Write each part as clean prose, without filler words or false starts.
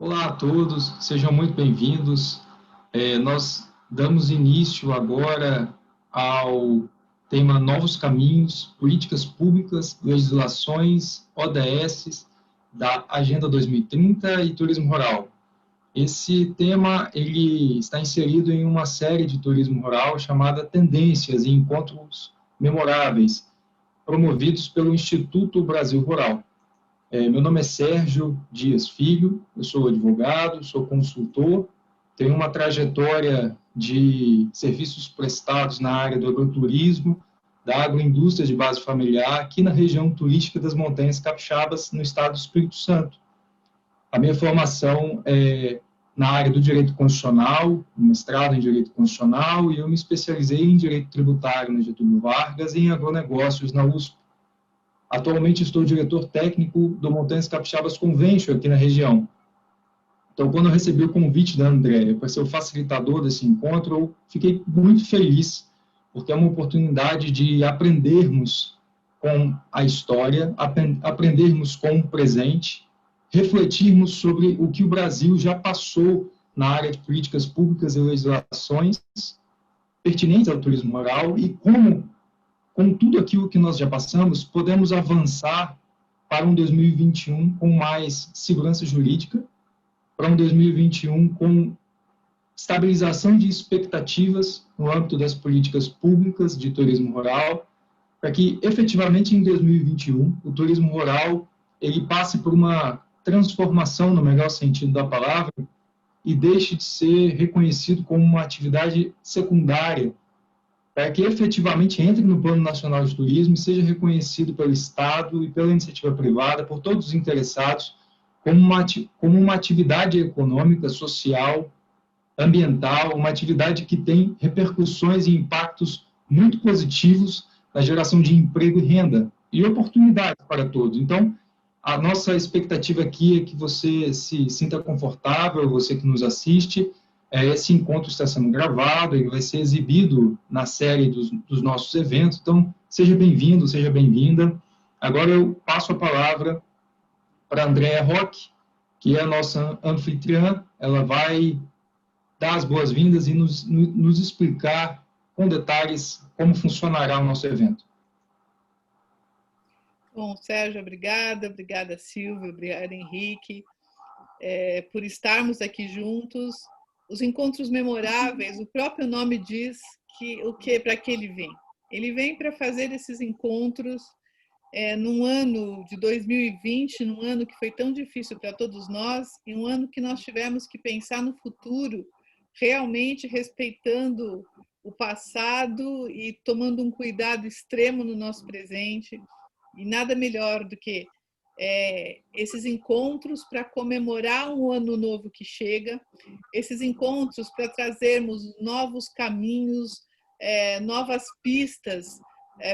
Olá a todos, sejam muito bem-vindos. Nós damos início agora ao tema Novos Caminhos, Políticas Públicas, Legislações, ODS da Agenda 2030 e Turismo Rural. Esse tema ele está inserido em uma série de turismo rural chamada Tendências e Encontros Memoráveis, promovidos pelo Instituto Brasil Rural. Meu nome é Sérgio Dias Filho, eu sou advogado, sou consultor, tenho uma trajetória de serviços prestados na área do agroturismo, da agroindústria de base familiar, aqui na região turística das Montanhas Capixabas, no estado do Espírito Santo. A minha formação é na área do direito constitucional, mestrado em direito constitucional, e eu me especializei em direito tributário na Getúlio Vargas e em agronegócios na USP. Atualmente estou diretor técnico do Montanhas Capixabas Convention aqui na região. Então, quando eu recebi o convite da Andréia para ser o facilitador desse encontro, eu fiquei muito feliz, porque é uma oportunidade de aprendermos com a história, aprendermos com o presente, refletirmos sobre o que o Brasil já passou na área de políticas públicas e legislações pertinentes ao turismo rural e como, com tudo aquilo que nós já passamos, podemos avançar para um 2021 com mais segurança jurídica, para um 2021 com estabilização de expectativas no âmbito das políticas públicas de turismo rural, para que, efetivamente, em 2021, o turismo rural ele passe por uma transformação, no melhor sentido da palavra, e deixe de ser reconhecido como uma atividade secundária, para que efetivamente entre no Plano Nacional de Turismo e seja reconhecido pelo Estado e pela iniciativa privada, por todos os interessados, como uma atividade econômica, social, ambiental, uma atividade que tem repercussões e impactos muito positivos na geração de emprego e renda, e oportunidades para todos. Então, a nossa expectativa aqui é que você se sinta confortável, você que nos assiste. Esse encontro está sendo gravado, ele vai ser exibido na série dos nossos eventos, então seja bem-vindo, seja bem-vinda. Agora eu passo a palavra para a Andréa Roque, que é a nossa anfitriã. Ela vai dar as boas-vindas e nos explicar com detalhes como funcionará o nosso evento. Bom, Sérgio, obrigada Silvio, obrigada Henrique, por estarmos aqui juntos. Os encontros memoráveis, o próprio nome diz para que ele vem. Ele vem para fazer esses encontros num ano de 2020, num ano que foi tão difícil para todos nós, e um ano que nós tivemos que pensar no futuro, realmente respeitando o passado e tomando um cuidado extremo no nosso presente. E nada melhor do que esses encontros para comemorar um ano novo que chega, esses encontros para trazermos novos caminhos, novas pistas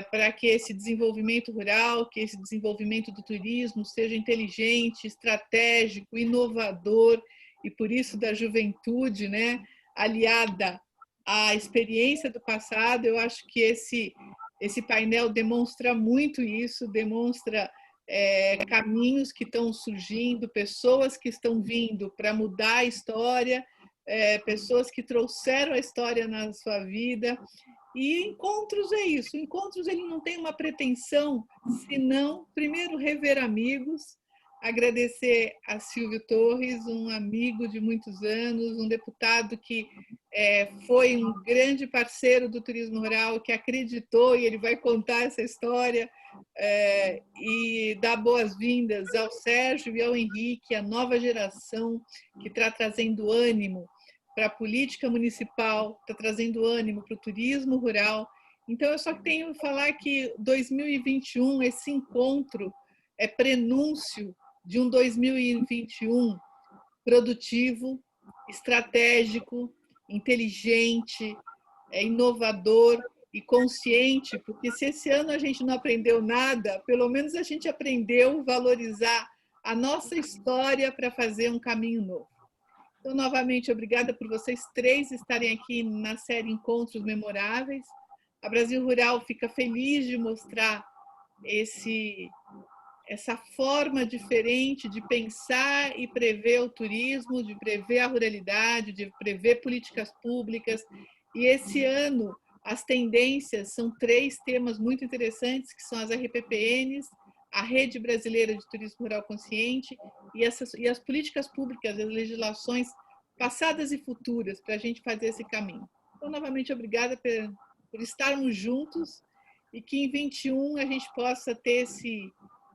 para que esse desenvolvimento rural, que esse desenvolvimento do turismo seja inteligente, estratégico, inovador, e por isso da juventude, né, aliada à experiência do passado. Eu acho que esse painel demonstra muito isso, demonstra caminhos que estão surgindo, pessoas que estão vindo para mudar a história, pessoas que trouxeram a história na sua vida. E encontros é isso, encontros ele não tem uma pretensão, senão, primeiro, rever amigos, agradecer a Silvio Torres, um amigo de muitos anos, um deputado que foi um grande parceiro do turismo rural, que acreditou, e ele vai contar essa história, e dar boas-vindas ao Sérgio e ao Henrique, a nova geração que está trazendo ânimo para a política municipal, está trazendo ânimo para o turismo rural. Então, eu só tenho que falar que 2021, esse encontro é prenúncio de um 2021 produtivo, estratégico, inteligente, inovador e consciente, porque se esse ano a gente não aprendeu nada, pelo menos a gente aprendeu a valorizar a nossa história para fazer um caminho novo. Então, novamente, obrigada por vocês três estarem aqui na série Encontros Memoráveis. A Brasil Rural fica feliz de mostrar essa forma diferente de pensar e prever o turismo, de prever a ruralidade, de prever políticas públicas. E esse ano as tendências são 3 temas muito interessantes, que são as RPPNs, a Rede Brasileira de Turismo Rural Consciente e as políticas públicas, as legislações passadas e futuras, para a gente fazer esse caminho. Então, novamente, obrigada por estarmos juntos e que em 21 a gente possa ter esse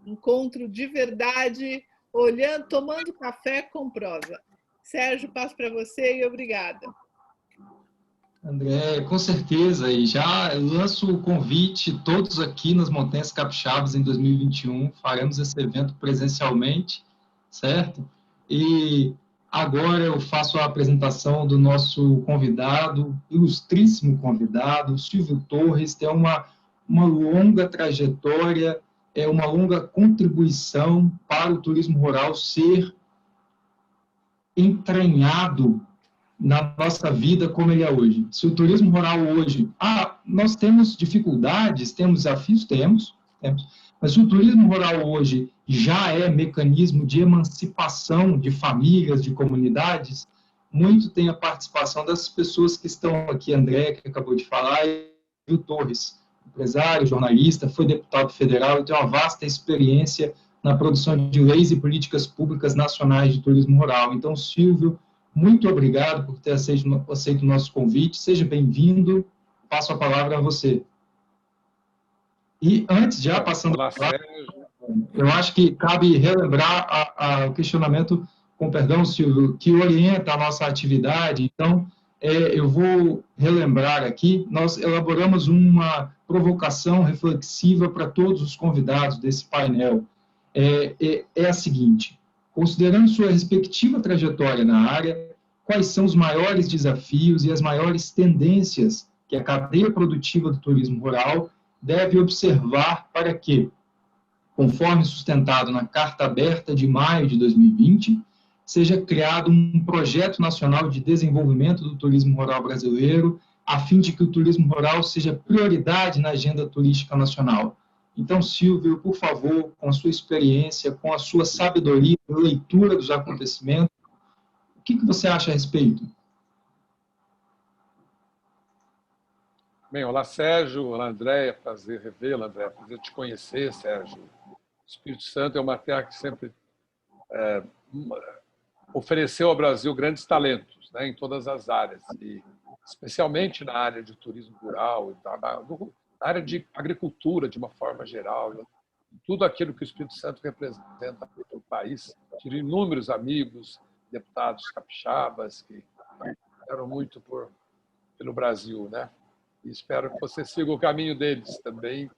encontro de verdade, olhando, tomando café com prosa. Sérgio, passo para você e obrigada. André, com certeza, e já lanço o convite, todos aqui nas Montanhas Capixabas em 2021, faremos esse evento presencialmente, certo? E agora eu faço a apresentação do nosso convidado, ilustríssimo convidado, Silvio Torres, tem uma longa trajetória, uma longa contribuição para o turismo rural ser entranhado na nossa vida como ele é hoje. Se o turismo rural hoje, nós temos dificuldades, temos desafios, temos, mas se o turismo rural hoje já é mecanismo de emancipação de famílias, de comunidades, muito tem a participação das pessoas que estão aqui, André, que acabou de falar, e o Torres, empresário, jornalista, foi deputado federal e tem uma vasta experiência na produção de leis e políticas públicas nacionais de turismo rural. Então, Silvio, muito obrigado por ter aceito o nosso convite. Seja bem-vindo. Passo a palavra a você. E antes, já passando a palavra, eu acho que cabe relembrar o questionamento, com perdão, Silvio, que orienta a nossa atividade. Então, eu vou relembrar aqui, nós elaboramos uma provocação reflexiva para todos os convidados desse painel. É a seguinte: considerando sua respectiva trajetória na área, quais são os maiores desafios e as maiores tendências que a cadeia produtiva do turismo rural deve observar para que, conforme sustentado na Carta Aberta de maio de 2020, seja criado um projeto nacional de desenvolvimento do turismo rural brasileiro, a fim de que o turismo rural seja prioridade na agenda turística nacional. Então, Silvio, por favor, com a sua experiência, com a sua sabedoria, leitura dos acontecimentos, o que você acha a respeito? Bem, olá, Sérgio, olá, Andréia, prazer revê-la, Andréia, prazer te conhecer, Sérgio. O Espírito Santo é uma terra que sempre ofereceu ao Brasil grandes talentos, né, em todas as áreas, e especialmente na área de turismo rural, na área de agricultura, de uma forma geral, tudo aquilo que o Espírito Santo representa para o país. Tive inúmeros amigos, deputados capixabas, que fizeram muito pelo Brasil, né? E espero que você siga o caminho deles também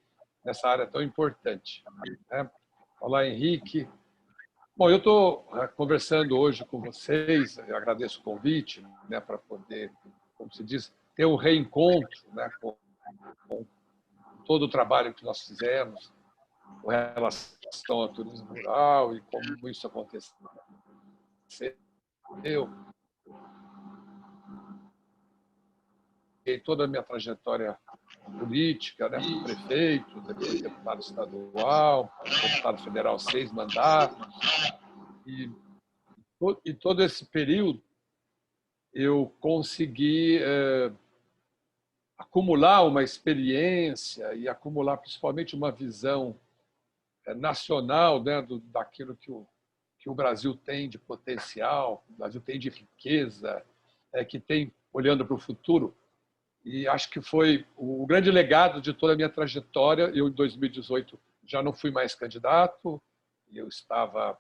nessa área tão importante, né? Olá, Henrique. Bom, eu estou conversando hoje com vocês, eu agradeço o convite, né, para poder, como se diz, ter um reencontro, né, com todo o trabalho que nós fizemos com relação ao turismo rural e como isso aconteceu. E toda a minha trajetória política, né, prefeito, depois deputado estadual, deputado federal 6 mandatos, e todo esse período eu consegui acumular uma experiência e acumular principalmente uma visão nacional, né, daquilo que o Brasil tem de potencial, o Brasil tem de riqueza, que tem olhando para o futuro. E acho que foi o grande legado de toda a minha trajetória. Eu, em 2018, já não fui mais candidato, eu estava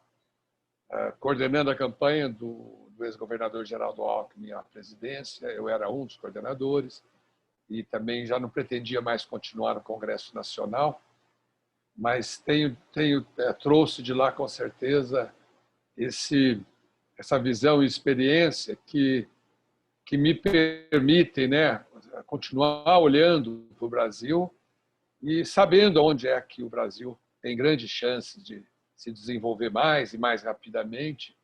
coordenando a campanha do ex-governador Geraldo Alckmin à presidência, eu era um dos coordenadores, e também já não pretendia mais continuar no Congresso Nacional, mas trouxe de lá, com certeza, essa visão e experiência que me permitem, né, continuar olhando para o Brasil e sabendo onde é que o Brasil tem grandes chances de se desenvolver mais e mais rapidamente,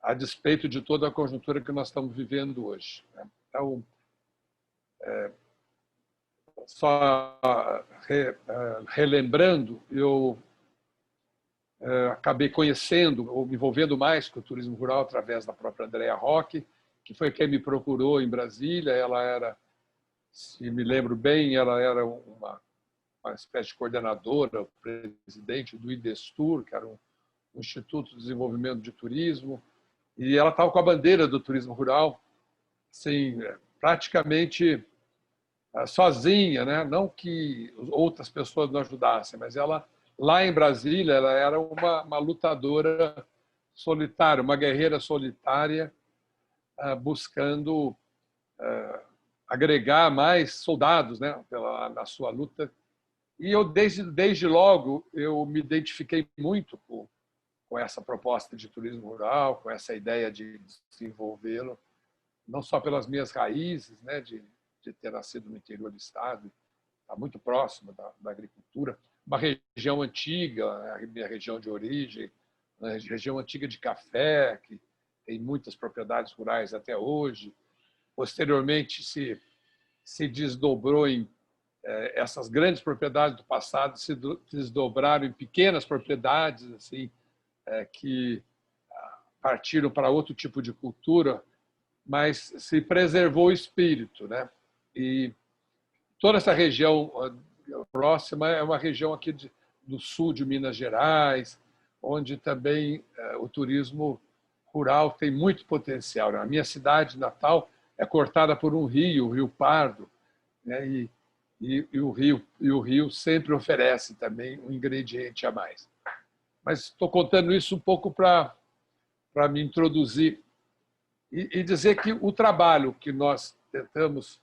a despeito de toda a conjuntura que nós estamos vivendo hoje. Então, só relembrando, eu acabei conhecendo ou me envolvendo mais com o turismo rural através da própria Andrea Roque, que foi quem me procurou em Brasília. Ela era, se me lembro bem, ela era uma espécie de coordenadora, presidente do IDESTUR, que era um Instituto de Desenvolvimento de Turismo, e ela estava com a bandeira do turismo rural, assim, praticamente sozinha, né? Não que outras pessoas não ajudassem, mas ela, lá em Brasília, ela era uma lutadora solitária, uma guerreira solitária, buscando agregar mais soldados, né, na sua luta. E eu, desde logo, eu me identifiquei muito com essa proposta de turismo rural, com essa ideia de desenvolvê-lo, não só pelas minhas raízes, né, de ter nascido no interior do estado, está muito próximo da agricultura, uma região antiga, a minha região de origem, uma região antiga de café, que tem muitas propriedades rurais até hoje. Posteriormente, se desdobrou em essas grandes propriedades do passado, se desdobraram em pequenas propriedades assim, que partiram para outro tipo de cultura, mas se preservou o espírito, né? E toda essa região próxima é uma região aqui do sul de Minas Gerais, onde também o turismo rural tem muito potencial. A minha cidade natal é cortada por um rio, o Rio Pardo, né? E o rio sempre oferece também um ingrediente a mais. Mas estou contando isso um pouco para me introduzir e dizer que o trabalho que nós tentamos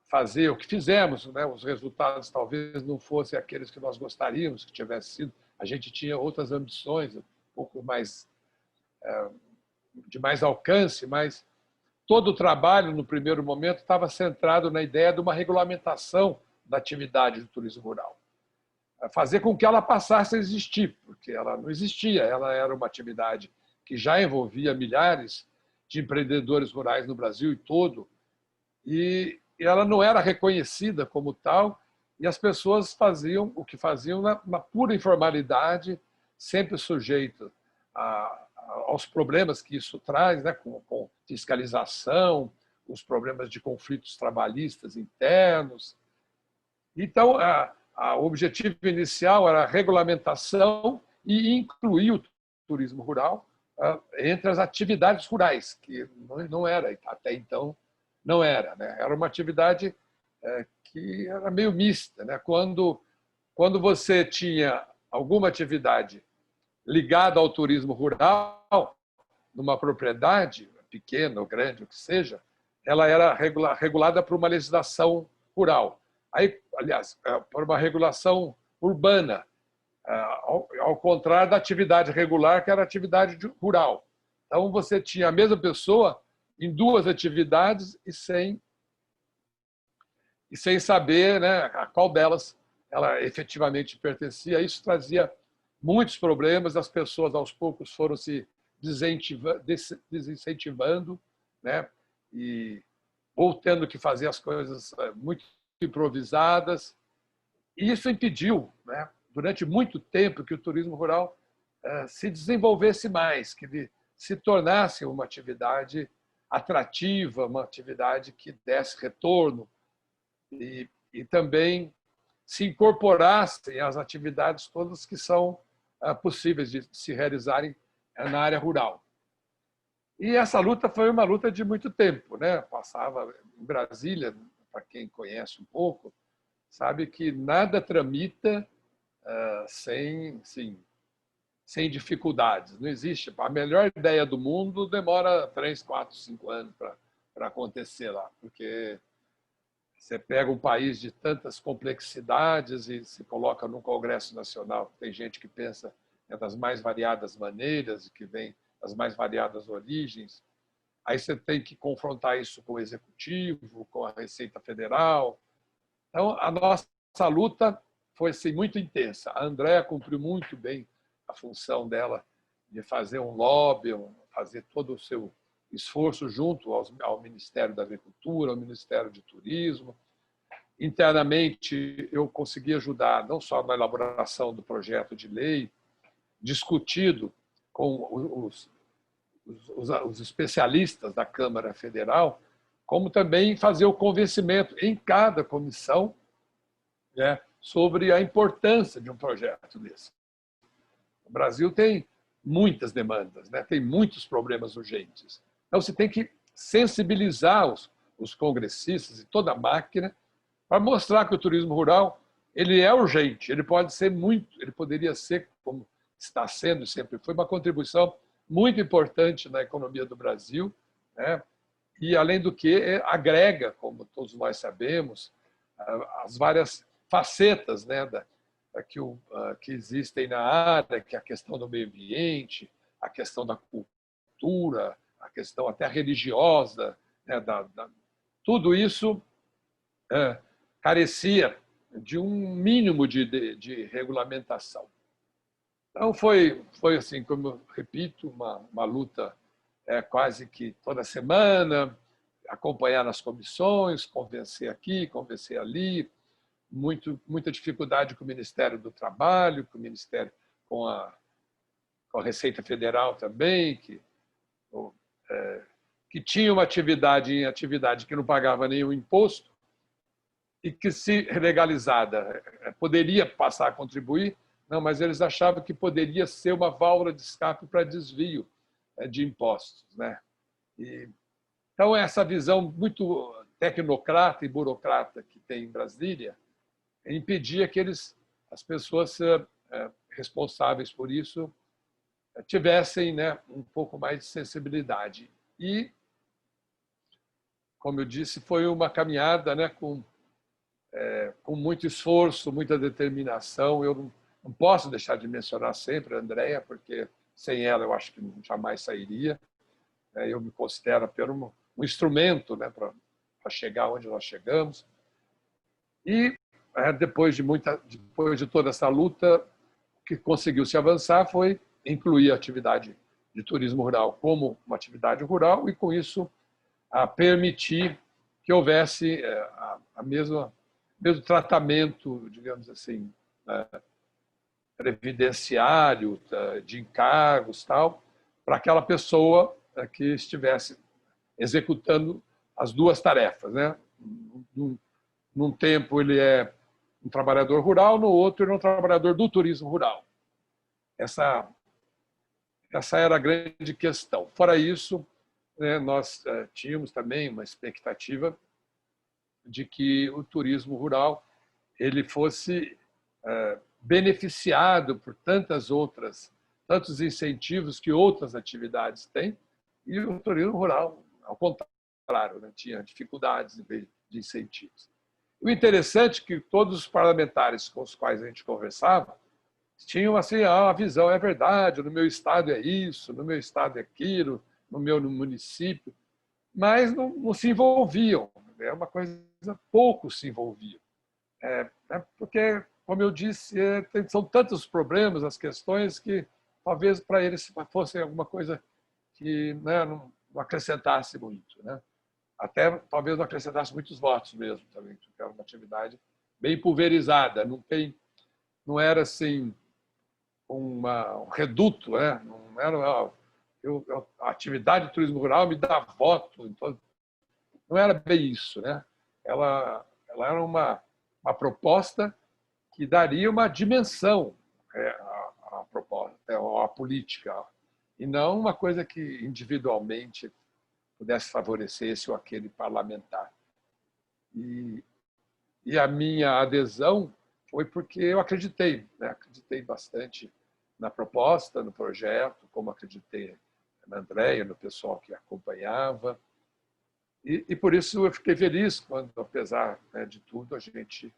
fazer, o que fizemos, né, os resultados talvez não fossem aqueles que nós gostaríamos que tivesse sido. A gente tinha outras ambições, um pouco mais de mais alcance, mas todo o trabalho, no primeiro momento, estava centrado na ideia de uma regulamentação da atividade do turismo rural. Fazer com que ela passasse a existir, porque ela não existia, ela era uma atividade que já envolvia milhares de empreendedores rurais no Brasil todo, e ela não era reconhecida como tal, e as pessoas faziam o que faziam na pura informalidade, sempre sujeito aos problemas que isso traz, né, com fiscalização, os problemas de conflitos trabalhistas internos. Então, o objetivo inicial era a regulamentação e incluir o turismo rural entre as atividades rurais, que não era, até então, não era. Né? Era uma atividade que era meio mista. Né? Quando você tinha alguma atividade ligada ao turismo rural, numa propriedade, pequena ou grande, o que seja, ela era regulada por uma legislação rural. Aí, aliás, por uma regulação urbana, ao contrário da atividade regular, que era a atividade rural. Então, você tinha a mesma pessoa em duas atividades e sem saber, né, a qual delas ela efetivamente pertencia. Isso trazia muitos problemas, as pessoas aos poucos foram se desincentivando, né, ou tendo que fazer as coisas muito improvisadas. E isso impediu, né, durante muito tempo, que o turismo rural se desenvolvesse mais, que ele se tornasse uma atividade atrativa, uma atividade que desse retorno e também se incorporassem às atividades todas que são possíveis de se realizarem na área rural. E essa luta foi uma luta de muito tempo, né? Passava em Brasília, para quem conhece um pouco, sabe que nada tramita sem dificuldades. Não existe. A melhor ideia do mundo demora 3, 4, 5 anos para acontecer lá, porque você pega um país de tantas complexidades e se coloca num Congresso Nacional. Tem gente que pensa das mais variadas maneiras, que vem das mais variadas origens. Aí você tem que confrontar isso com o Executivo, com a Receita Federal. Então, a nossa luta foi assim, muito intensa. A Andrea cumpriu muito bem a função dela de fazer um lobby, fazer todo o seu esforço junto ao Ministério da Agricultura, ao Ministério de Turismo. Internamente, eu consegui ajudar não só na elaboração do projeto de lei, discutido com os especialistas da Câmara Federal, como também fazer o convencimento em cada comissão, né, sobre a importância de um projeto desse. O Brasil tem muitas demandas, né, tem muitos problemas urgentes. Então, você tem que sensibilizar os congressistas e toda a máquina para mostrar que o turismo rural ele é urgente, ele pode ser muito, ele poderia ser, como está sendo sempre, foi uma contribuição muito importante na economia do Brasil, né? E, além do que, agrega, como todos nós sabemos, as várias facetas, né, que existem na área, que é a questão do meio ambiente, a questão da cultura, a questão até religiosa, né, tudo isso carecia de um mínimo de regulamentação. Então, foi assim, como eu repito, uma luta quase que toda semana, acompanhar nas comissões, convencer aqui, convencer ali, muita dificuldade com o Ministério do Trabalho, com o Ministério, com a Receita Federal também, que tinha uma atividade que não pagava nenhum imposto e que, se legalizada, poderia passar a contribuir. Não, mas eles achavam que poderia ser uma válvula de escape para desvio de impostos, né? Então, essa visão muito tecnocrata e burocrata que tem em Brasília impedia que as pessoas responsáveis por isso tivessem, né, um pouco mais de sensibilidade. E, como eu disse, foi uma caminhada, né, com muito esforço, muita determinação. Eu não posso deixar de mencionar sempre a Andréia, porque sem ela eu acho que jamais sairia. Eu me considero apenas um instrumento, né, para chegar onde nós chegamos. E depois de toda essa luta, o que conseguiu se avançar foi incluir a atividade de turismo rural como uma atividade rural e, com isso, permitir que houvesse o mesmo tratamento, digamos assim, previdenciário, de encargos, tal, para aquela pessoa que estivesse executando as duas tarefas, né? Num tempo ele é um trabalhador rural, no outro ele é um trabalhador do turismo rural. Essa era a grande questão. Fora isso, né, nós tínhamos também uma expectativa de que o turismo rural ele fosse beneficiado por tantos incentivos que outras atividades têm, e o turismo rural, ao contrário, né, tinha dificuldades de incentivos. O interessante é que todos os parlamentares com os quais a gente conversava tinham assim, a visão é verdade, no meu estado é isso, no meu estado é aquilo, no meu município, mas não se envolviam. É uma coisa, poucos se envolviam. Porque, como eu disse, são tantos problemas, as questões, que talvez para eles fosse alguma coisa que, né, não acrescentasse muito, né? Até talvez não acrescentasse muitos votos mesmo, também, porque era uma atividade bem pulverizada, não era assim um reduto, né? Não era a atividade de turismo rural me dá voto, então não era bem isso, né? Ela era uma proposta que daria uma dimensão à proposta, à política, e não uma coisa que individualmente pudesse favorecer esse ou aquele parlamentar. E a minha adesão foi porque eu acreditei, né? Acreditei bastante na proposta, no projeto, como acreditei na Andréia, no pessoal que acompanhava. E por isso eu fiquei feliz quando, apesar, né, de tudo, a gente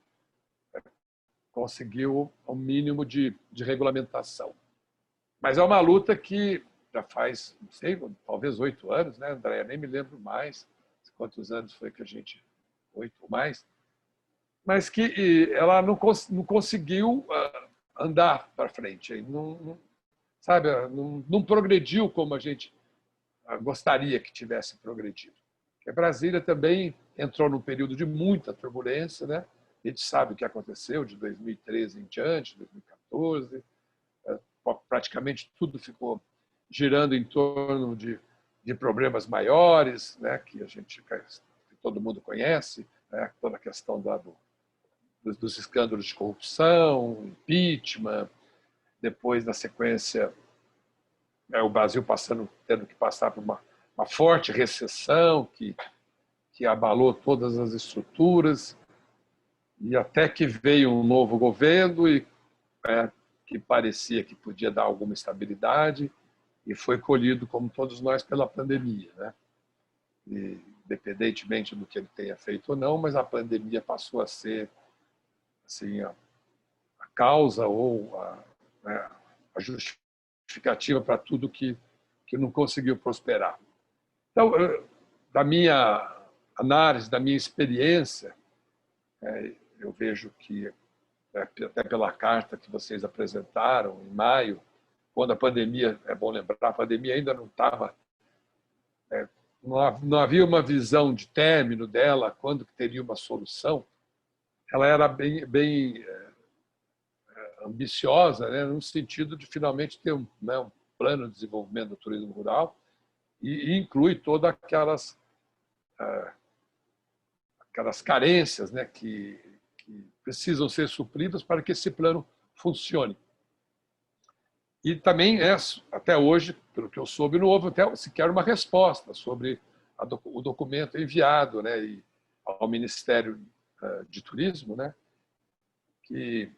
conseguiu um mínimo de regulamentação. Mas é uma luta que já faz, não sei, talvez 8 anos, né, Andréia? Nem me lembro mais quantos anos foi que a gente... 8 ou mais. Mas que ela não conseguiu andar para frente. Sabe, não progrediu como a gente gostaria que tivesse progredido. Porque Brasília também entrou num período de muita turbulência, né? A gente sabe o que aconteceu de 2013 em diante, 2014. praticamente tudo ficou girando em torno de problemas maiores, né, que que todo mundo conhece, né, toda a questão dos escândalos de corrupção, impeachment, depois, na sequência, o Brasil tendo que passar por uma forte recessão que abalou todas as estruturas, e até que veio um novo governo que parecia que podia dar alguma estabilidade, e foi colhido, como todos nós, pela pandemia, né? E, independentemente do que ele tenha feito ou não, mas a pandemia passou a ser assim, a causa ou né, a justificativa para tudo que não conseguiu prosperar. Então, da minha análise, da minha experiência, eu vejo que, até pela carta que vocês apresentaram em maio, quando a pandemia, é bom lembrar, a pandemia ainda não estava, não havia uma visão de término dela, quando que teria uma solução. Ela era bem ambiciosa, né, no sentido de finalmente ter um plano de desenvolvimento do turismo rural e inclui todas aquelas carências, né, que precisam ser supridas para que esse plano funcione. E também, até hoje, pelo que eu soube, não houve até sequer uma resposta sobre o documento enviado, né, ao Ministério de Turismo, né, que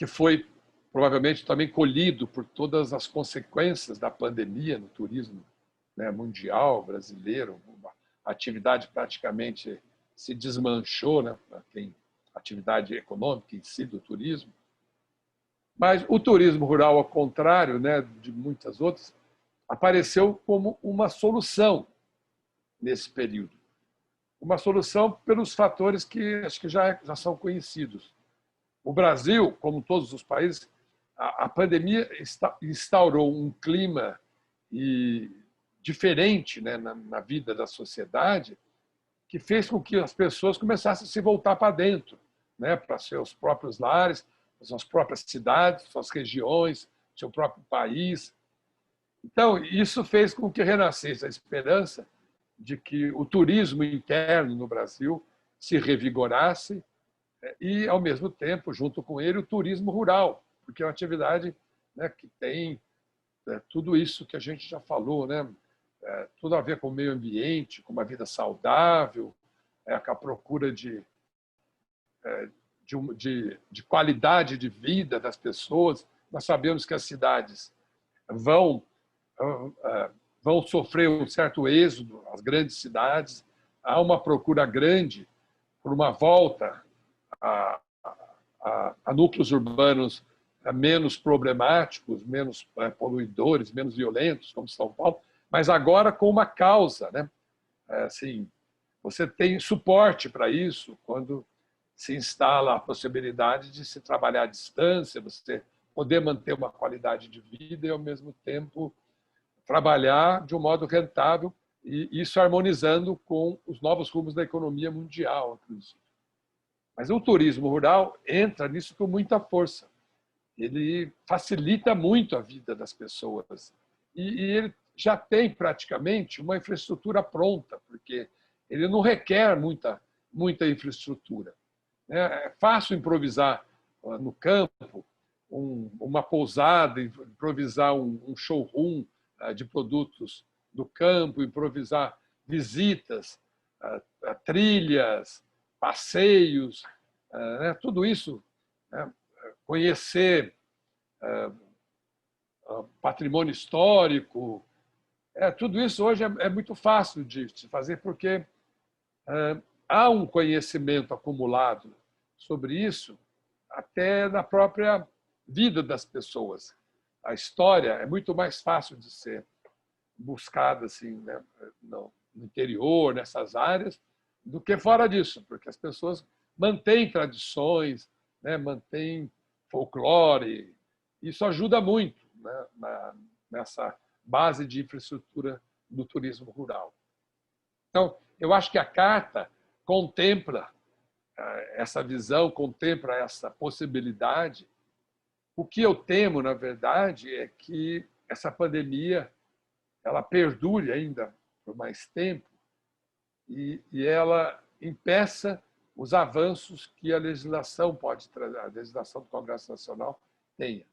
foi provavelmente também colhido por todas as consequências da pandemia no turismo, né, mundial, brasileiro. A atividade praticamente se desmanchou, né, a atividade econômica em si do turismo. Mas o turismo rural, ao contrário, né, de muitas outras, apareceu como uma solução nesse período. Uma solução pelos fatores que acho que já são conhecidos. O Brasil, como todos os países, a pandemia instaurou um clima diferente, né, na vida da sociedade, que fez com que as pessoas começassem a se voltar para dentro, né, para seus próprios lares, suas próprias cidades, suas regiões, seu próprio país. Então, isso fez com que renascesse a esperança de que o turismo interno no Brasil se revigorasse e, ao mesmo tempo, junto com ele, o turismo rural, porque é uma atividade, né, que tem tudo isso que a gente já falou, né? Tudo a ver com o meio ambiente, com uma vida saudável, com a procura de qualidade de vida das pessoas. Nós sabemos que as cidades vão sofrer um certo êxodo, as grandes cidades. Há uma procura grande por uma volta a núcleos urbanos menos problemáticos, menos poluidores, menos violentos, como São Paulo, mas agora com uma causa, né? Assim, você tem suporte para isso quando se instala a possibilidade de se trabalhar à distância, você poder manter uma qualidade de vida e, ao mesmo tempo, trabalhar de um modo rentável, e isso harmonizando com os novos rumos da economia mundial, inclusive. Mas o turismo rural entra nisso com muita força. Ele facilita muito a vida das pessoas. E ele já tem praticamente uma infraestrutura pronta, porque ele não requer muita infraestrutura. É fácil improvisar no campo uma pousada, improvisar um showroom de produtos do campo, improvisar visitas, trilhas, passeios, tudo isso, conhecer patrimônio histórico, tudo isso hoje é muito fácil de se fazer, porque há um conhecimento acumulado sobre isso até na própria vida das pessoas. A história é muito mais fácil de ser buscada assim, né, no interior, nessas áreas, do que fora disso, porque as pessoas mantêm tradições, né, mantêm folclore. Isso ajuda muito, né, nessa base de infraestrutura do turismo rural. Então, eu acho que a carta contempla essa visão, contempla essa possibilidade O que eu temo, na verdade, é que essa pandemia ela perdure ainda por mais tempo e ela impeça os avanços que a legislação pode trazer, a legislação do Congresso Nacional tenha.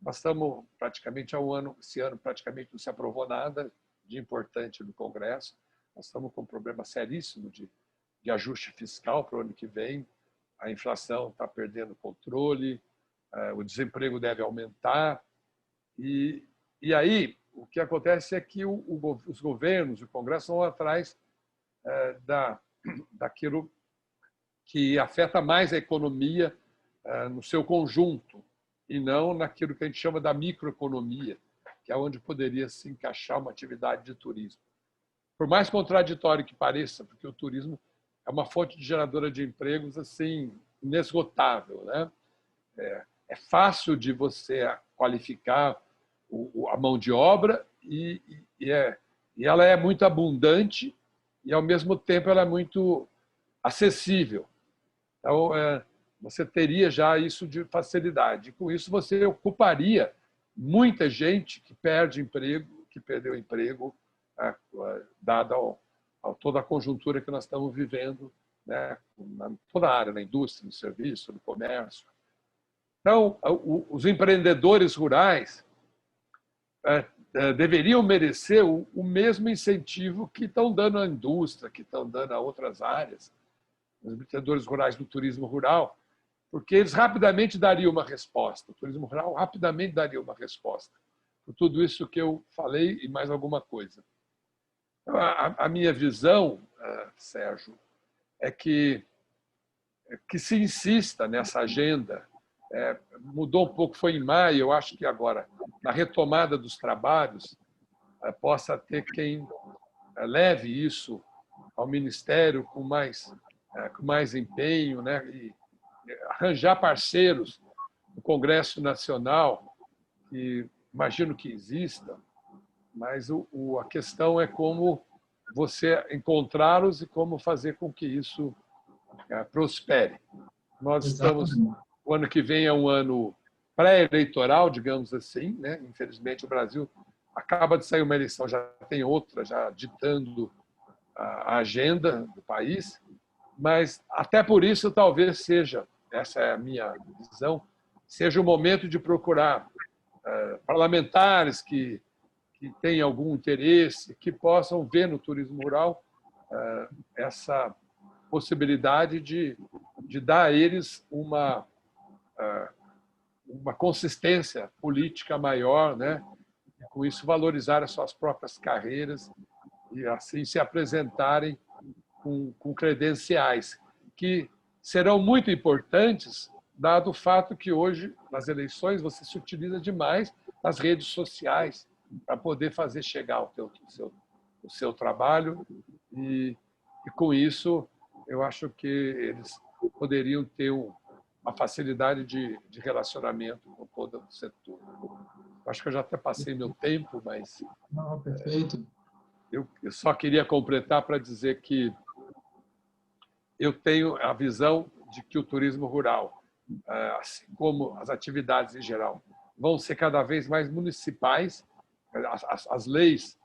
Nós estamos praticamente há um ano, esse ano praticamente não se aprovou nada de importante no Congresso. Nós estamos com um problema seríssimo de ajuste fiscal para o ano que vem. A inflação está perdendo controle, o desemprego deve aumentar. E aí, o que acontece é que os governos, o Congresso vão atrás daquilo que afeta mais a economia no seu conjunto, e não naquilo que a gente chama da microeconomia, que é onde poderia se encaixar uma atividade de turismo. Por mais contraditório que pareça, porque o turismo é uma fonte de geradora de empregos assim inesgotável, né? É fácil de você qualificar a mão de obra e ela é muito abundante e, ao mesmo tempo, ela é muito acessível. Então, você teria já isso de facilidade. Com isso, você ocuparia muita gente que perde emprego, que perdeu emprego, dada toda a conjuntura que nós estamos vivendo, né, na toda a área, na indústria, no serviço, no comércio. Então, os empreendedores rurais deveriam merecer o mesmo incentivo que estão dando à indústria, que estão dando a outras áreas, os empreendedores rurais do turismo rural, porque eles rapidamente dariam uma resposta. O turismo rural rapidamente daria uma resposta por tudo isso que eu falei e mais alguma coisa. Então, a minha visão, Sérgio, é que se insista nessa agenda. Mudou um pouco, foi em maio, eu acho que agora, na retomada dos trabalhos, possa ter quem leve isso ao Ministério com mais empenho, né? E arranjar parceiros no Congresso Nacional, que imagino que exista, mas a questão é como você encontrá-los e como fazer com que isso prospere. Nós estamos... O ano que vem é um ano pré-eleitoral, digamos assim, né? Infelizmente, o Brasil acaba de sair uma eleição, já tem outra, já ditando a agenda do país, mas até por isso talvez seja, essa é a minha visão, seja o momento de procurar parlamentares que tenham algum interesse, que possam ver no turismo rural essa possibilidade de dar a eles uma consistência política maior, né? E, com isso, valorizar as suas próprias carreiras e, assim, se apresentarem com credenciais, que serão muito importantes, dado o fato que hoje, nas eleições, você se utiliza demais das redes sociais para poder fazer chegar o seu trabalho e, com isso, eu acho que eles poderiam ter uma facilidade de relacionamento com todo o setor. Acho que eu já até passei meu tempo, mas... Não, perfeito. Eu só queria completar para dizer que eu tenho a visão de que o turismo rural, assim como as atividades em geral, vão ser cada vez mais municipais. As leis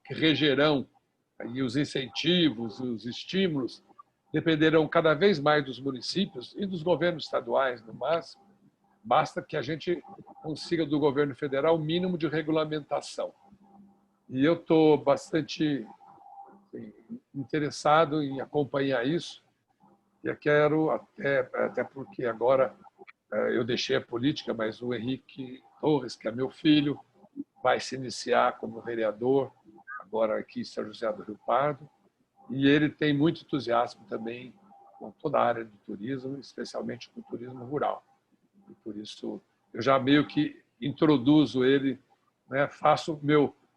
que regerão e os incentivos, os estímulos, dependerão cada vez mais dos municípios e dos governos estaduais, no máximo. Basta que a gente consiga do governo federal o mínimo de regulamentação. E eu estou bastante interessado em acompanhar isso. E eu quero, até porque agora eu deixei a política, mas o Henrique Torres, que é meu filho, vai se iniciar como vereador, agora aqui em São José do Rio Pardo. E ele tem muito entusiasmo também com toda a área do turismo, especialmente com o turismo rural. E por isso, eu já meio que introduzo ele, né? Faço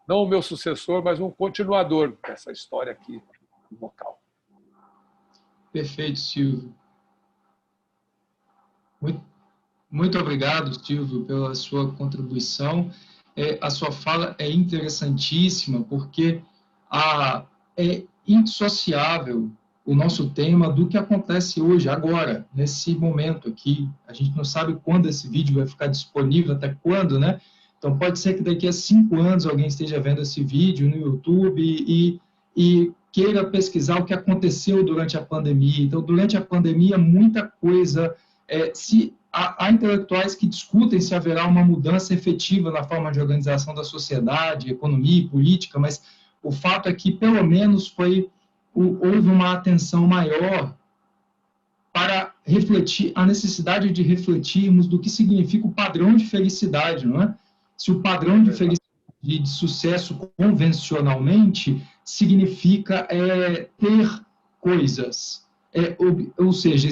não o meu sucessor, mas um continuador dessa história aqui no local. Perfeito, Silvio. Muito obrigado, Silvio, pela sua contribuição. A sua fala é interessantíssima, porque é indissociável o nosso tema do que acontece hoje, agora, nesse momento aqui. A gente não sabe quando esse vídeo vai ficar disponível, até quando, né? Então, pode ser que daqui a 5 anos alguém esteja vendo esse vídeo no YouTube e queira pesquisar o que aconteceu durante a pandemia. Então, durante a pandemia, muita coisa... há intelectuais que discutem se haverá uma mudança efetiva na forma de organização da sociedade, economia e política, mas o fato é que, pelo menos, houve uma atenção maior para refletir, a necessidade de refletirmos do que significa o padrão de felicidade, não é? Se o padrão de felicidade e de sucesso convencionalmente significa ter coisas, ou seja,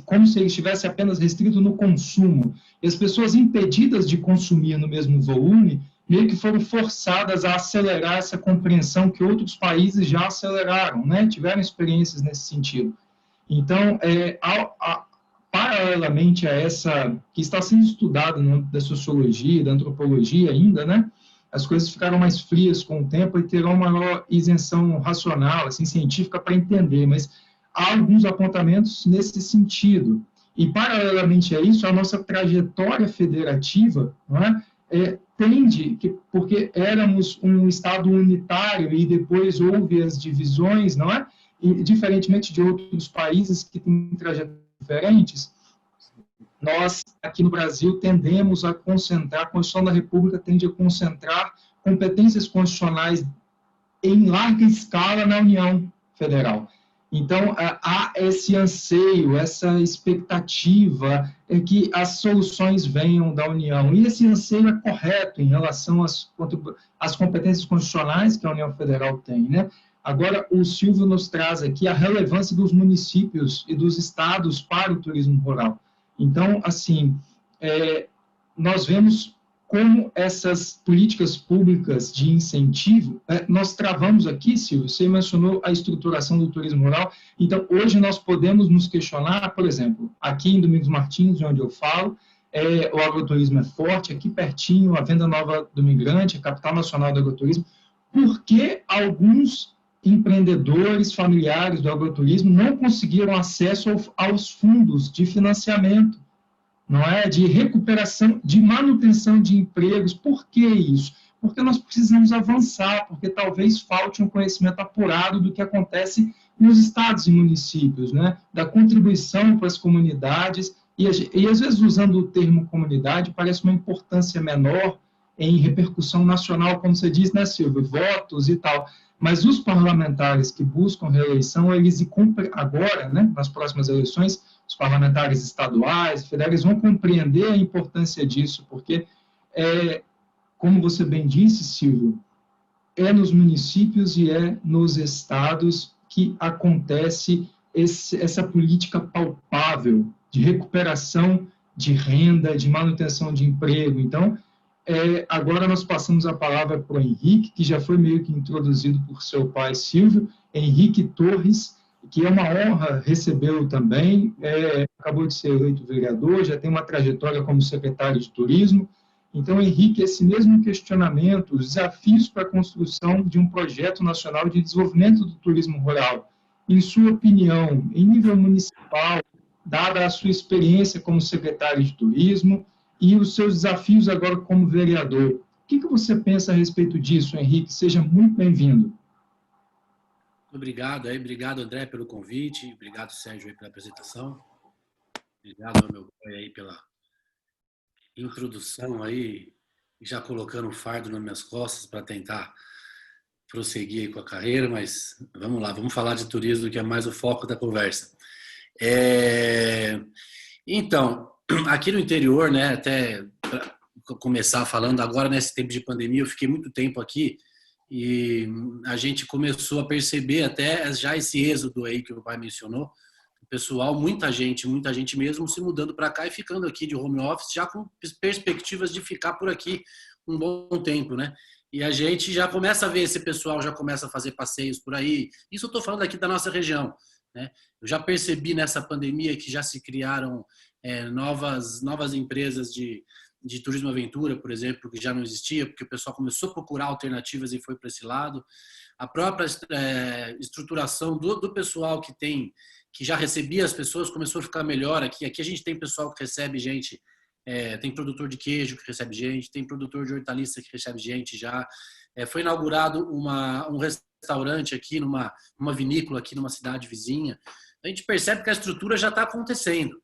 como se ele estivesse apenas restrito no consumo. E as pessoas impedidas de consumir no mesmo volume, meio que foram forçadas a acelerar essa compreensão que outros países já aceleraram, né? Tiveram experiências nesse sentido. Então, paralelamente a essa, que está sendo estudada no âmbito da sociologia, da antropologia ainda, né? As coisas ficaram mais frias com o tempo e terão maior isenção racional, assim, científica, para entender, mas há alguns apontamentos nesse sentido. E, paralelamente a isso, a nossa trajetória federativa, não é, tende, porque éramos um Estado unitário e depois houve as divisões, não é? E, diferentemente de outros países que têm trajetórias diferentes, nós, aqui no Brasil, tendemos a concentrar, a Constituição da República tende a concentrar competências constitucionais em larga escala na União Federal. Então, há esse anseio, essa expectativa que as soluções venham da União. E esse anseio é correto em relação às competências constitucionais que a União Federal tem, né? Agora, o Silvio nos traz aqui a relevância dos municípios e dos estados para o turismo rural. Então, assim, nós vemos como essas políticas públicas de incentivo, nós travamos aqui, Silvio, você mencionou a estruturação do turismo rural, então hoje nós podemos nos questionar, por exemplo, aqui em Domingos Martins, onde eu falo, o agroturismo é forte, aqui pertinho, a Venda Nova do Migrante, a capital nacional do agroturismo, por que alguns empreendedores familiares do agroturismo não conseguiram acesso aos fundos de financiamento, não é? De recuperação, de manutenção de empregos. Por que isso? Porque nós precisamos avançar, porque talvez falte um conhecimento apurado do que acontece nos estados e municípios, né? Da contribuição para as comunidades, e às vezes usando o termo comunidade parece uma importância menor em repercussão nacional, como você diz, né, Silvio? Votos e tal. Mas os parlamentares que buscam reeleição, eles agora, né, nas próximas eleições, os parlamentares estaduais, federais, vão compreender a importância disso, porque, como você bem disse, Silvio, é nos municípios e é nos estados que acontece essa política palpável de recuperação de renda, de manutenção de emprego. Então, agora nós passamos a palavra para o Henrique, que já foi meio que introduzido por seu pai, Silvio, Henrique Torres, que é uma honra recebê-lo também, acabou de ser eleito vereador, já tem uma trajetória como secretário de turismo. Então, Henrique, esse mesmo questionamento, os desafios para a construção de um projeto nacional de desenvolvimento do turismo rural, em sua opinião, em nível municipal, dada a sua experiência como secretário de turismo, e os seus desafios agora como vereador. O que você pensa a respeito disso, Henrique? Seja muito bem-vindo. Obrigado, André, pelo convite, obrigado, Sérgio, pela apresentação, obrigado ao meu pai aí pela introdução aí, já colocando um fardo nas minhas costas para tentar prosseguir aí com a carreira, mas vamos lá, vamos falar de turismo, que é mais o foco da conversa. Então, aqui no interior, né, até para começar falando, agora nesse tempo de pandemia, eu fiquei muito tempo aqui e a gente começou a perceber até já esse êxodo aí que o pai mencionou, o pessoal, muita gente mesmo se mudando para cá e ficando aqui de home office, já com perspectivas de ficar por aqui um bom tempo, né? E a gente já começa a ver esse pessoal, já começa a fazer passeios por aí. Isso eu estou falando aqui da nossa região, né? Eu já percebi nessa pandemia que já se criaram novas empresas de de turismo aventura, por exemplo, que já não existia, porque o pessoal começou a procurar alternativas e foi para esse lado. A própria estruturação do pessoal que já recebia as pessoas começou a ficar melhor aqui. Aqui a gente tem pessoal que recebe gente, tem produtor de queijo que recebe gente, tem produtor de hortaliça que recebe gente já. Foi inaugurado um restaurante aqui, numa vinícola aqui numa cidade vizinha. A gente percebe que a estrutura já está acontecendo.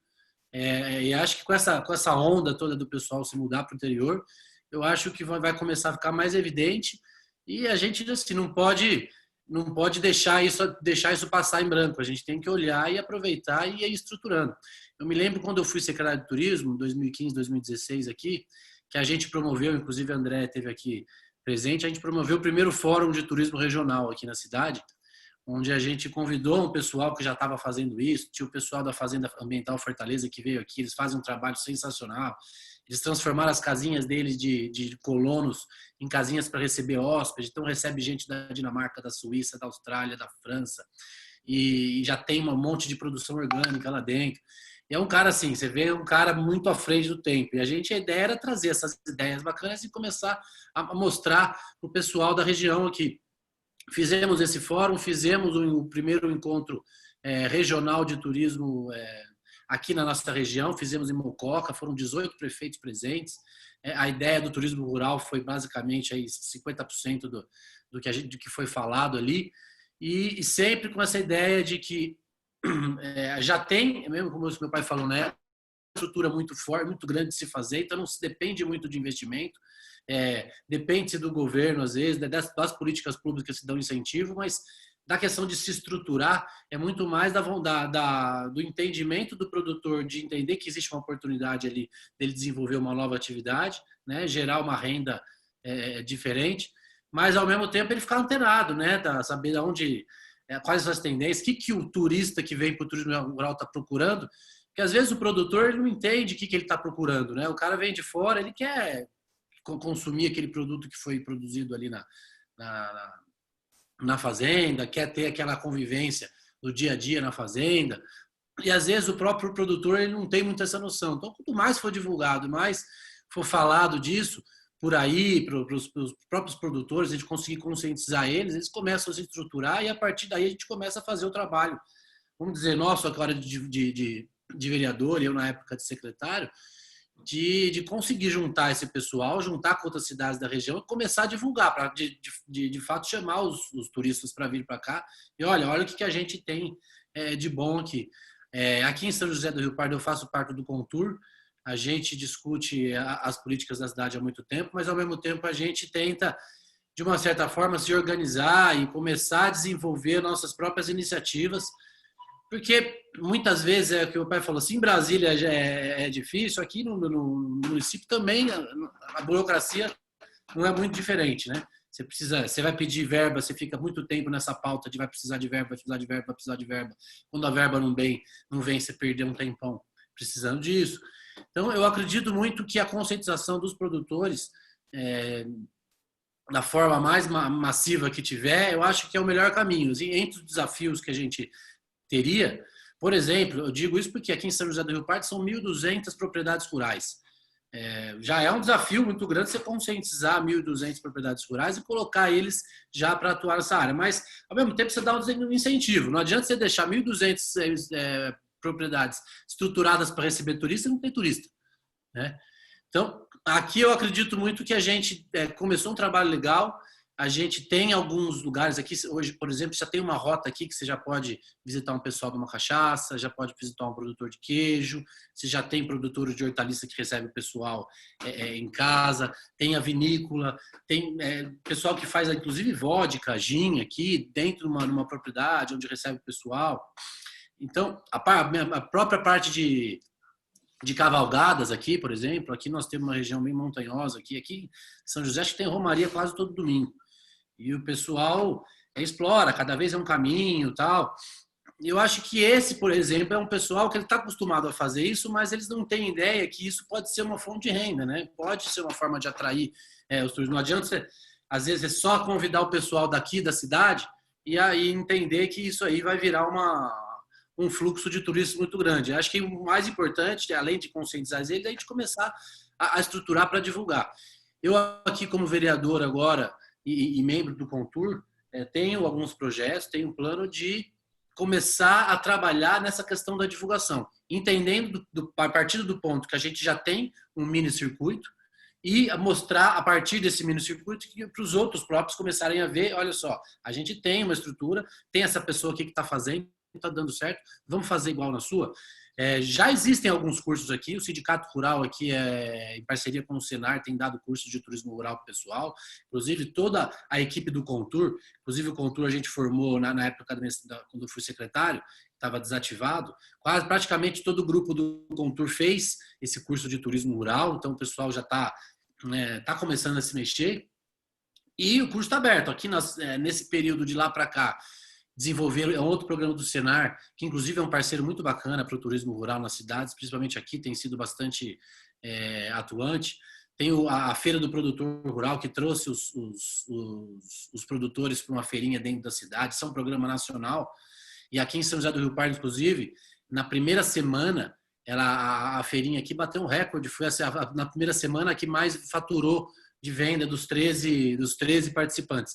E acho que com essa onda toda do pessoal se mudar para o interior, eu acho que vai começar a ficar mais evidente. E a gente assim, não pode deixar isso passar em branco. A gente tem que olhar e aproveitar e ir estruturando. Eu me lembro quando eu fui secretário de turismo, 2015, 2016 aqui, que a gente promoveu, inclusive a André esteve aqui presente, a gente promoveu o primeiro fórum de turismo regional aqui na cidade, onde a gente convidou um pessoal que já estava fazendo isso, tinha o pessoal da Fazenda Ambiental Fortaleza que veio aqui, eles fazem um trabalho sensacional. Eles transformaram as casinhas deles de colonos em casinhas para receber hóspedes. Então, recebe gente da Dinamarca, da Suíça, da Austrália, da França. E já tem um monte de produção orgânica lá dentro. E é um cara assim, você vê um cara muito à frente do tempo. E a ideia era trazer essas ideias bacanas e começar a mostrar para o pessoal da região aqui. Fizemos esse fórum, fizemos o primeiro encontro regional de turismo aqui na nossa região, fizemos em Mococa, foram 18 prefeitos presentes. A ideia do turismo rural foi basicamente aí 50% do que foi falado ali. E sempre com essa ideia de que já tem, mesmo como o meu pai falou, né, uma estrutura muito forte, muito grande de se fazer, então não se depende muito de investimento, depende do governo, às vezes, das políticas públicas que dão incentivo, mas da questão de se estruturar é muito mais do entendimento do produtor, de entender que existe uma oportunidade ali dele desenvolver uma nova atividade, né, gerar uma renda diferente, mas ao mesmo tempo ele ficar antenado, né, saber onde, quais são as tendências, o que o turista que vem para o turismo rural está procurando, porque às vezes o produtor ele não entende o que ele está procurando, né, o cara vem de fora, ele quer consumir aquele produto que foi produzido ali na fazenda, quer ter aquela convivência do dia a dia na fazenda, e às vezes o próprio produtor ele não tem muito essa noção. Então, quanto mais for divulgado, mais for falado disso por aí, para os próprios produtores, a gente conseguir conscientizar eles começam a se estruturar e a partir daí a gente começa a fazer o trabalho, vamos dizer, nosso agora de vereador, e eu na época de secretário, de conseguir juntar esse pessoal, juntar com outras cidades da região e começar a divulgar, para de fato chamar os turistas para vir para cá. E olha o que a gente tem de bom aqui. Aqui em São José do Rio Pardo eu faço parte do Contur, a gente discute as políticas da cidade há muito tempo, mas ao mesmo tempo a gente tenta, de uma certa forma, se organizar e começar a desenvolver nossas próprias iniciativas, porque muitas vezes é o que o pai falou, assim, em Brasília já é difícil, aqui no município também a burocracia não é muito diferente, né? Você vai pedir verba, você fica muito tempo nessa pauta de vai precisar de verba, vai precisar de verba, vai precisar de verba. Quando a verba não vem, você perdeu um tempão precisando disso. Então, eu acredito muito que a conscientização dos produtores, da forma mais massiva que tiver, eu acho que é o melhor caminho. E entre os desafios que a gente teria, por exemplo, eu digo isso porque aqui em São José do Rio Pardo são 1.200 propriedades rurais. Já é um desafio muito grande você conscientizar 1.200 propriedades rurais e colocar eles já para atuar nessa área. Mas, ao mesmo tempo, você dá um incentivo. Não adianta você deixar 1.200 propriedades estruturadas para receber turista e não tem turista, né? Então, aqui eu acredito muito que a gente começou um trabalho legal. A gente tem alguns lugares aqui, hoje, por exemplo, já tem uma rota aqui que você já pode visitar um pessoal de uma cachaça, já pode visitar um produtor de queijo, você já tem produtores de hortaliça que recebe o pessoal em casa, tem a vinícola, tem pessoal que faz, inclusive, vodka, gin aqui, dentro de uma propriedade onde recebe o pessoal. Então, a própria parte de cavalgadas aqui, por exemplo, aqui nós temos uma região bem montanhosa, aqui em São José, acho que tem romaria quase todo domingo. E o pessoal explora, cada vez é um caminho e tal. Eu acho que esse, por exemplo, é um pessoal que ele está acostumado a fazer isso, mas eles não têm ideia que isso pode ser uma fonte de renda, né? Pode ser uma forma de atrair os turistas. Não adianta você, às vezes, é só convidar o pessoal daqui da cidade e aí entender que isso aí vai virar um fluxo de turistas muito grande. Eu acho que o mais importante, além de conscientizar eles, é a gente começar a estruturar para divulgar. Eu aqui como vereador agora e membro do Contur, tenho alguns projetos, tenho um plano de começar a trabalhar nessa questão da divulgação, entendendo a partir do ponto que a gente já tem um mini circuito e mostrar a partir desse mini circuito para os outros próprios começarem a ver, olha só, a gente tem uma estrutura, tem essa pessoa aqui que está fazendo, está dando certo, vamos fazer igual na sua. Já existem alguns cursos aqui, o Sindicato Rural aqui, em parceria com o Senar, tem dado curso de turismo rural para o pessoal, inclusive toda a equipe do Contur, inclusive o Contur a gente formou na época quando eu fui secretário, estava desativado, quase praticamente todo o grupo do Contur fez esse curso de turismo rural, então o pessoal já está começando a se mexer, e o curso está aberto, aqui nesse período de lá para cá, desenvolver um outro programa do Senar, que inclusive é um parceiro muito bacana para o turismo rural nas cidades, principalmente aqui, tem sido bastante atuante. Tem a Feira do Produtor Rural, que trouxe os produtores para uma feirinha dentro da cidade, isso é um programa nacional, e aqui em São José do Rio Pardo, inclusive, na primeira semana, a feirinha aqui bateu um recorde, foi na primeira semana a que mais faturou de venda dos 13 participantes.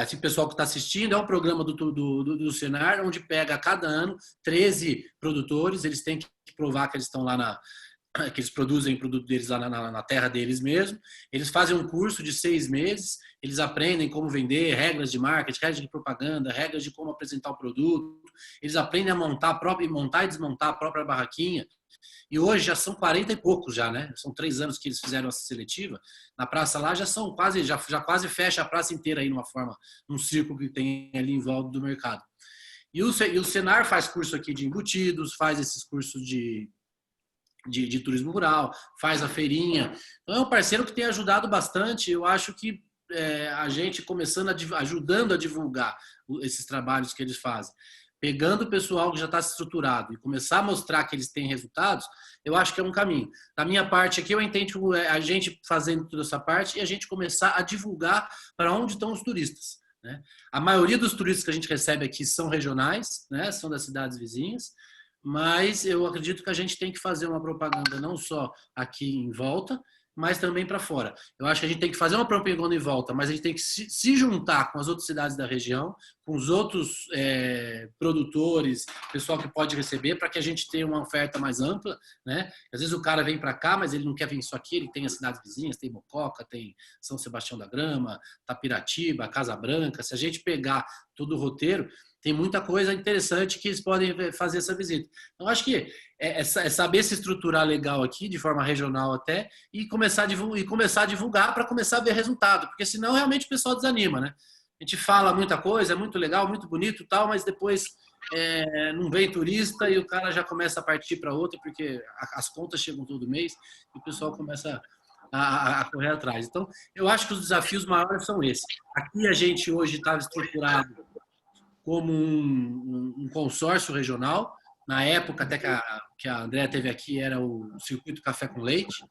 Esse pessoal que está assistindo é um programa do Senar, onde pega a cada ano 13 produtores, eles têm que provar que eles estão lá que eles produzem o produto deles lá na terra deles mesmo. Eles fazem um curso de 6 meses, eles aprendem como vender, regras de marketing, regras de propaganda, regras de como apresentar o produto. Eles aprendem a montar e desmontar a própria barraquinha. E hoje já são 40 e poucos já, né? São 3 anos que eles fizeram essa seletiva. Na praça lá já são quase fecha a praça inteira aí num círculo que tem ali em volta do mercado. E o Senar faz curso aqui de embutidos, faz esses cursos de turismo rural, faz a feirinha. Então é um parceiro que tem ajudado bastante. Eu acho que a gente ajudando a divulgar esses trabalhos que eles fazem, pegando o pessoal que já está estruturado e começar a mostrar que eles têm resultados, eu acho que é um caminho. Da minha parte aqui, eu entendo a gente fazendo toda essa parte e a gente começar a divulgar para onde estão os turistas, né? A maioria dos turistas que a gente recebe aqui são regionais, né? São das cidades vizinhas, mas eu acredito que a gente tem que fazer uma propaganda não só aqui em volta, mas também para fora. Eu acho que a gente tem que fazer uma propaganda em volta, mas a gente tem que se juntar com as outras cidades da região, com os outros produtores, pessoal que pode receber, para que a gente tenha uma oferta mais ampla, né? Às vezes o cara vem para cá, mas ele não quer vir só aqui, ele tem as cidades vizinhas, tem Mococa, tem São Sebastião da Grama, Tapiratiba, Casa Branca. Se a gente pegar todo o roteiro, tem muita coisa interessante que eles podem fazer essa visita. Então, acho que é saber se estruturar legal aqui, de forma regional até, e começar a divulgar para começar a ver resultado, porque senão realmente o pessoal desanima, né? A gente fala muita coisa, é muito legal, muito bonito e tal, mas depois não vem turista e o cara já começa a partir para outra, porque as contas chegam todo mês e o pessoal começa a correr atrás. Então, eu acho que os desafios maiores são esses. Aqui a gente hoje estava estruturado como um consórcio regional. Na época, até que a Andréa teve aqui, era o Circuito Café com Leite,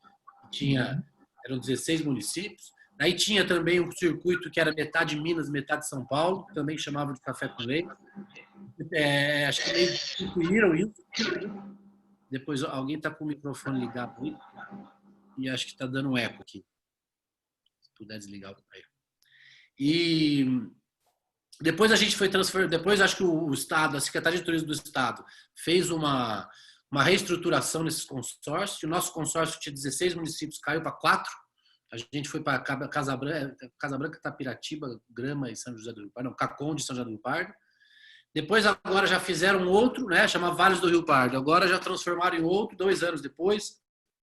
eram 16 municípios. Aí tinha também um circuito que era metade Minas, metade São Paulo, também chamavam de Café com Leite. Acho que eles incluíram isso. Depois alguém está com o microfone ligado aí, e acho que está dando um eco aqui. Se puder desligar o aí. E depois a gente foi transferido, depois acho que o Estado, a Secretaria de Turismo do Estado, fez uma reestruturação nesses consórcios. O nosso consórcio tinha 16 municípios, caiu para 4. A gente foi para Casa Branca, Tapiratiba, Grama e São José do Rio Pardo, não, Caconde e São José do Rio Pardo. Depois agora já fizeram outro, né, chama Vales do Rio Pardo. Agora já transformaram em outro, 2 anos depois.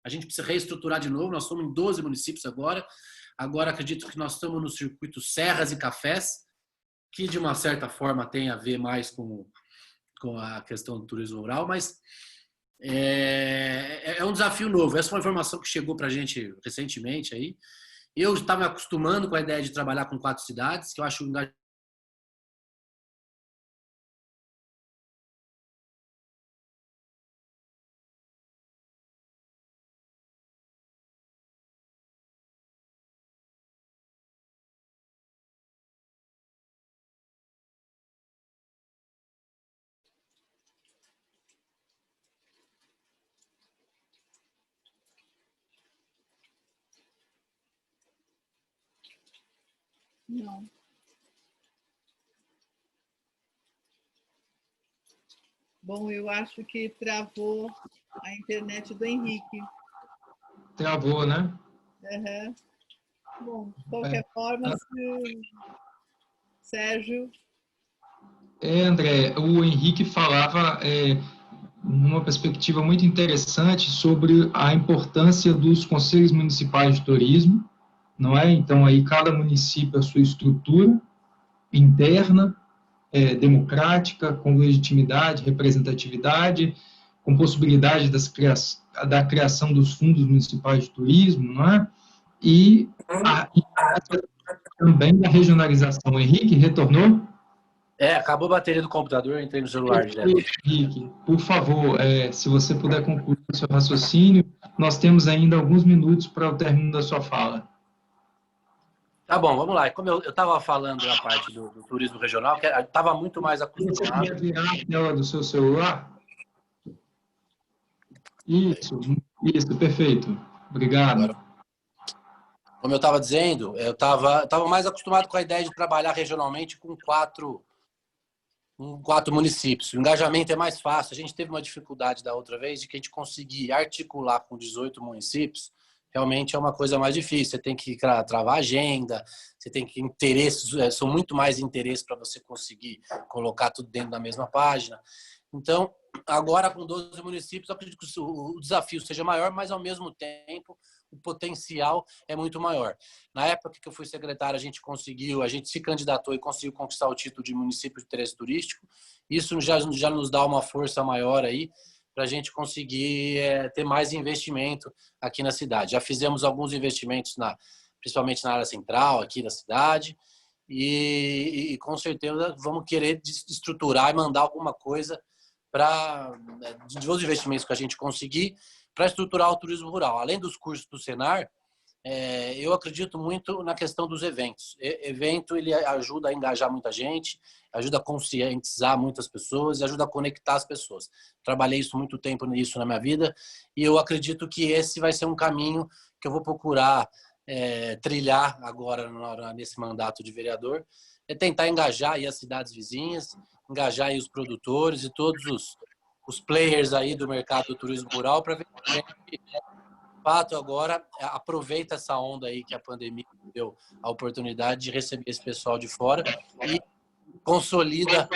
A gente precisa reestruturar de novo, nós estamos em 12 municípios agora. Agora acredito que nós estamos no circuito Serras e Cafés, que de uma certa forma tem a ver mais com a questão do turismo rural, mas é um desafio novo. Essa foi uma informação que chegou para a gente recentemente aí. Eu estava me acostumando com a ideia de trabalhar com 4 cidades, que eu acho um Não. Bom, eu acho que travou a internet do Henrique. Travou, né? Uhum. Bom, de qualquer forma, Sérgio. André, o Henrique falava numa perspectiva muito interessante sobre a importância dos conselhos municipais de turismo, não é? Então, aí cada município a sua estrutura interna, democrática, com legitimidade, representatividade, com possibilidade da criação dos fundos municipais de turismo, não é? E também da regionalização. Henrique, retornou? Acabou a bateria do computador, eu entrei no celular direto. Henrique, por favor, se você puder concluir o seu raciocínio, nós temos ainda alguns minutos para o término da sua fala. Tá bom, vamos lá. Como eu estava falando na parte do turismo regional, que eu estava muito mais Você acostumado. quer virar a tela do seu celular? Isso, perfeito. Obrigado. Agora, como eu estava dizendo, eu estava mais acostumado com a ideia de trabalhar regionalmente com quatro municípios. O engajamento é mais fácil. A gente teve uma dificuldade da outra vez de que a gente conseguir articular com 18 municípios. Realmente é uma coisa mais difícil. Você tem que travar agenda, você tem que interesses, são muito mais interesses para você conseguir colocar tudo dentro da mesma página. Então, agora com 12 municípios, eu acredito que o desafio seja maior, mas ao mesmo tempo o potencial é muito maior. Na época que eu fui secretário, a gente se candidatou e conseguiu conquistar o título de município de interesse turístico. Isso já nos dá uma força maior aí para a gente conseguir ter mais investimento aqui na cidade. Já fizemos alguns investimentos, principalmente na área central aqui da cidade, e com certeza vamos querer estruturar e mandar alguma coisa de outros investimentos que a gente conseguir para estruturar o turismo rural. Além dos cursos do Senar, eu acredito muito na questão dos eventos. Evento ele ajuda a engajar muita gente, ajuda a conscientizar muitas pessoas e ajuda a conectar as pessoas. Trabalhei muito tempo nisso na minha vida e eu acredito que esse vai ser um caminho que eu vou procurar trilhar agora nesse mandato de vereador, tentar engajar aí as cidades vizinhas, engajar aí os produtores e todos os players aí do mercado do turismo rural para ver se a gente, de fato, agora aproveita essa onda aí que a pandemia deu a oportunidade de receber esse pessoal de fora e consolida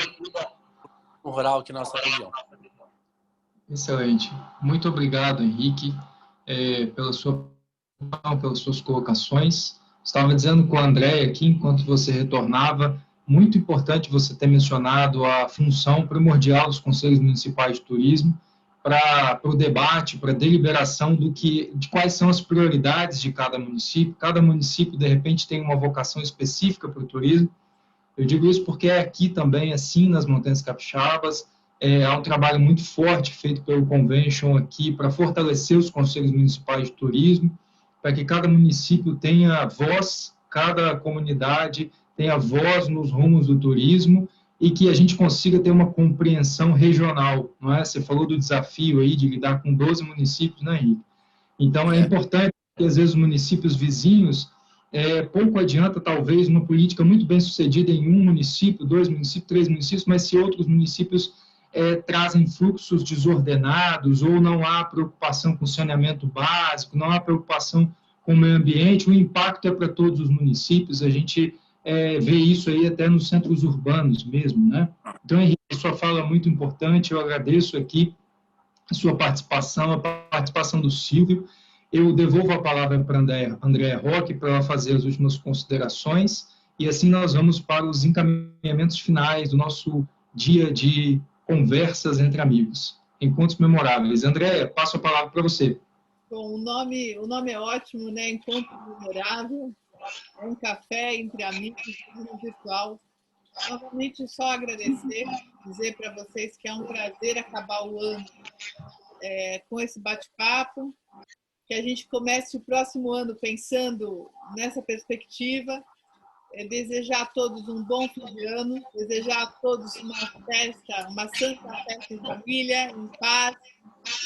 o rural aqui na nossa região. Excelente. Muito obrigado, Henrique, pelas suas colocações. Estava dizendo com o André aqui, enquanto você retornava, muito importante você ter mencionado a função primordial dos conselhos municipais de turismo para o debate, para a deliberação de quais são as prioridades de cada município. Cada município, de repente, tem uma vocação específica para o turismo. Eu digo isso porque aqui também, assim, nas Montanhas Capixabas, há um trabalho muito forte feito pelo Convention aqui para fortalecer os conselhos municipais de turismo, para que cada município tenha voz, cada comunidade tenha voz nos rumos do turismo e que a gente consiga ter uma compreensão regional, não é? Você falou do desafio aí de lidar com 12 municípios, né, Henrique? Então, é importante que, às vezes, os municípios vizinhos, pouco adianta, talvez, uma política muito bem sucedida em um município, 2 municípios, 3 municípios, mas se outros municípios trazem fluxos desordenados ou não há preocupação com saneamento básico, não há preocupação com o meio ambiente, o impacto é para todos os municípios, a gente vê isso aí até nos centros urbanos mesmo, né? Então, Henrique, a sua fala é muito importante, eu agradeço aqui a sua participação, a participação do Silvio. Eu devolvo a palavra para a Andréa Roque para ela fazer as últimas considerações e assim nós vamos para os encaminhamentos finais do nosso dia de conversas entre amigos, encontros memoráveis. Andréa, passo a palavra para você. Bom, o nome é ótimo, né? Encontro memorável, um café entre amigos no virtual. Novamente, só agradecer, dizer para vocês que é um prazer acabar o ano com esse bate-papo, que a gente comece o próximo ano pensando nessa perspectiva, desejar a todos um bom fim de ano, desejar a todos uma santa festa em família, em paz,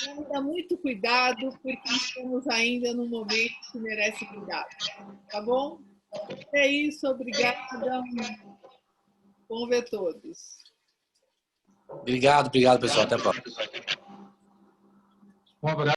e ainda muito cuidado, porque estamos ainda num momento que merece cuidado. Tá bom? É isso, obrigada. Bom ver todos. Obrigado, pessoal. Até a próxima. Um abraço.